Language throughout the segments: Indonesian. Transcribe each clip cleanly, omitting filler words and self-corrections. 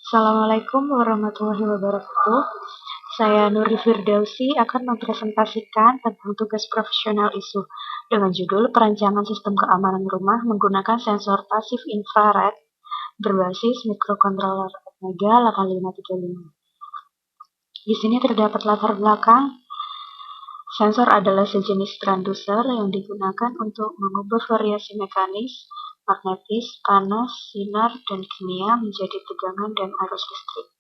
Assalamualaikum warahmatullahi wabarakatuh. Saya Nuri Firdausi akan mempresentasikan tentang tugas profesional ISU dengan judul Perancangan Sistem Keamanan Rumah menggunakan sensor pasif infrared berbasis mikrokontroler Atmega 8535. Di sini terdapat latar belakang. Sensor adalah sejenis transducer yang digunakan untuk mengubah variasi mekanis, magnetis, panas, sinar, dan kimia menjadi tegangan dan arus listrik.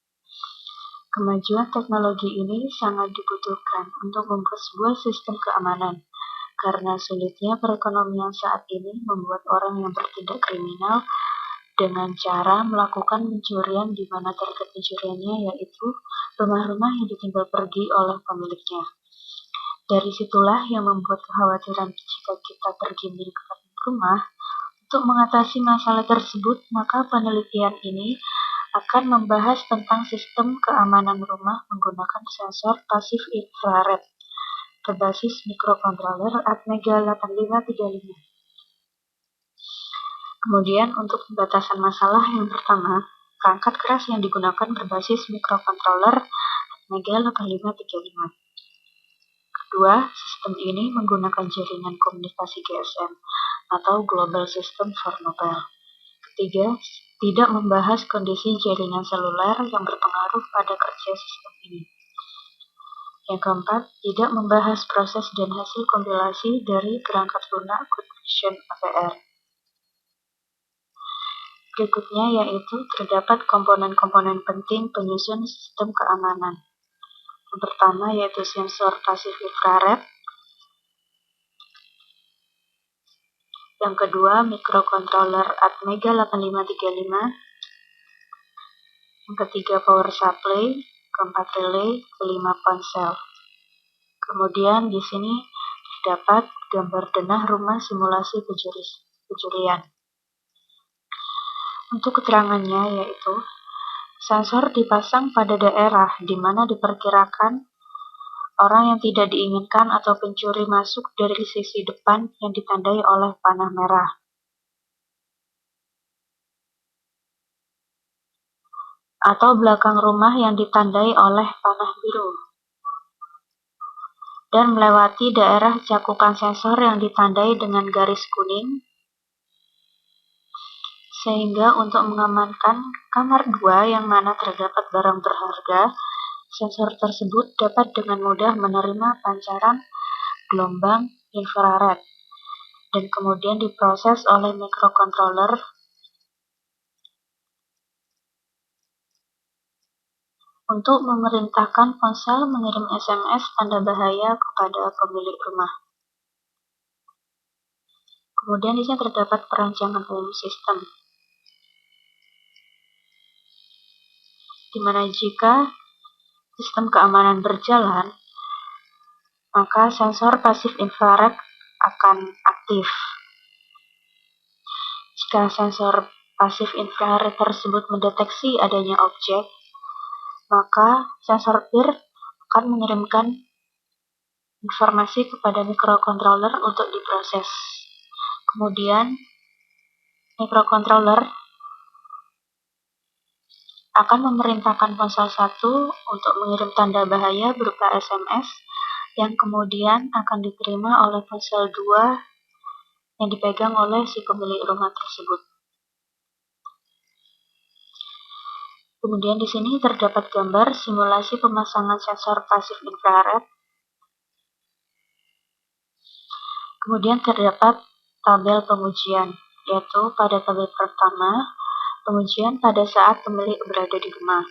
Kemajuan teknologi ini sangat dibutuhkan untuk membuat sebuah sistem keamanan, karena sulitnya perekonomian saat ini membuat orang yang bertindak kriminal dengan cara melakukan pencurian di mana target pencuriannya yaitu rumah-rumah yang ditinggal pergi oleh pemiliknya. Dari situlah yang membuat kekhawatiran jika kita pergi meninggalkan rumah. Untuk mengatasi masalah tersebut, maka penelitian ini akan membahas tentang sistem keamanan rumah menggunakan sensor pasif infrared berbasis mikrokontroler Atmega 8535. Kemudian untuk pembatasan masalah yang pertama, perangkat keras yang digunakan berbasis mikrokontroler Atmega 8535. Kedua, sistem ini menggunakan jaringan komunikasi GSM atau Global System for Mobile. Ketiga, tidak membahas kondisi jaringan seluler yang berpengaruh pada kerja sistem ini. Yang keempat, tidak membahas proses dan hasil kompilasi dari perangkat lunak Good Vision APR. Berikutnya yaitu terdapat komponen-komponen penting penyusun sistem keamanan. Yang pertama yaitu sensor pasif infrared. Yang kedua, mikrokontroler Atmega 8535. Yang ketiga, power supply. Keempat, relay. Kelima, ponsel. Kemudian di sini terdapat gambar denah rumah simulasi pencurian. Untuk keterangannya yaitu, sensor dipasang pada daerah di mana diperkirakan orang yang tidak diinginkan atau pencuri masuk dari sisi depan yang ditandai oleh panah merah. Atau belakang rumah yang ditandai oleh panah biru. Dan melewati daerah cakupan sensor yang ditandai dengan garis kuning. Sehingga untuk mengamankan kamar 2 yang mana terdapat barang berharga, sensor tersebut dapat dengan mudah menerima pancaran gelombang infrared dan kemudian diproses oleh mikrokontroler untuk memerintahkan ponsel mengirim SMS tanda bahaya kepada pemilik rumah. Kemudian di sini terdapat perancangan umum sistem, di mana jika sistem keamanan berjalan, maka sensor pasif infrared akan aktif. Jika sensor pasif infrared tersebut mendeteksi adanya objek, maka sensor PIR akan mengirimkan informasi kepada mikrokontroler untuk diproses. Kemudian, mikrokontroler akan memerintahkan ponsel 1 untuk mengirim tanda bahaya berupa SMS yang kemudian akan diterima oleh ponsel 2 yang dipegang oleh si pemilik rumah tersebut. Kemudian di sini terdapat gambar simulasi pemasangan sensor pasif infrared. Kemudian terdapat tabel pengujian, yaitu pada tabel pertama, pengujian pada saat pemilik berada di rumah.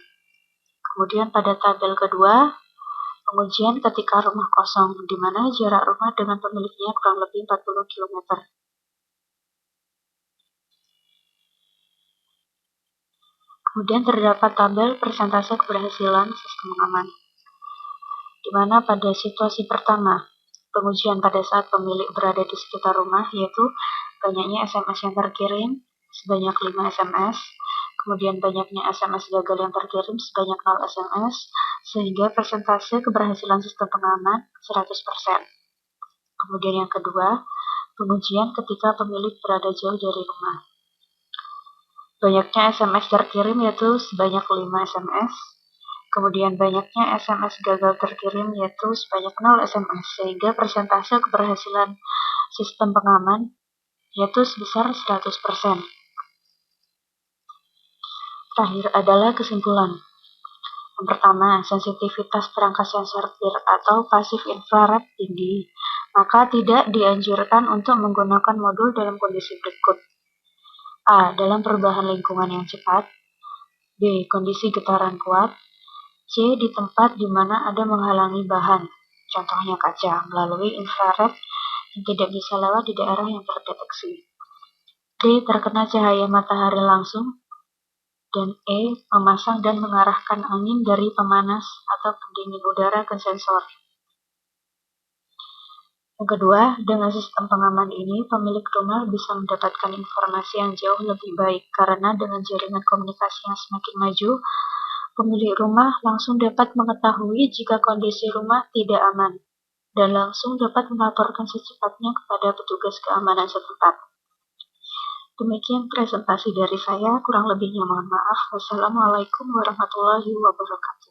Kemudian pada tabel kedua, pengujian ketika rumah kosong, di mana jarak rumah dengan pemiliknya kurang lebih 40 km. Kemudian terdapat tabel persentase keberhasilan sistem aman, di mana pada situasi pertama, pengujian pada saat pemilik berada di sekitar rumah, yaitu banyaknya SMS yang terkirim sebanyak 5 SMS, kemudian banyaknya SMS gagal yang terkirim sebanyak 0 SMS, sehingga persentase keberhasilan sistem pengaman 100%. Kemudian yang kedua, pengujian ketika pemilik berada jauh dari rumah. Banyaknya SMS terkirim yaitu sebanyak 5 SMS. Kemudian banyaknya SMS gagal terkirim yaitu sebanyak 0 SMS, sehingga persentase keberhasilan sistem pengaman yaitu sebesar 100%. Terakhir adalah kesimpulan. Yang pertama, sensitivitas perangkat sensor PIR atau pasif infrared tinggi, maka tidak dianjurkan untuk menggunakan modul dalam kondisi berikut. A. Dalam perubahan lingkungan yang cepat. B. Kondisi getaran kuat. C. Di tempat di mana ada menghalangi bahan, contohnya kaca, melalui infrared yang tidak bisa lewat di daerah yang terdeteksi. D. Terkena cahaya matahari langsung. Dan E. Memasang dan mengarahkan angin dari pemanas atau pendingin udara ke sensor. Yang kedua, dengan sistem pengaman ini, pemilik rumah bisa mendapatkan informasi yang jauh lebih baik karena dengan jaringan komunikasi yang semakin maju, pemilik rumah langsung dapat mengetahui jika kondisi rumah tidak aman dan langsung dapat melaporkan secepatnya kepada petugas keamanan setempat. Demikian presentasi dari saya, kurang lebihnya mohon maaf. Wassalamualaikum warahmatullahi wabarakatuh.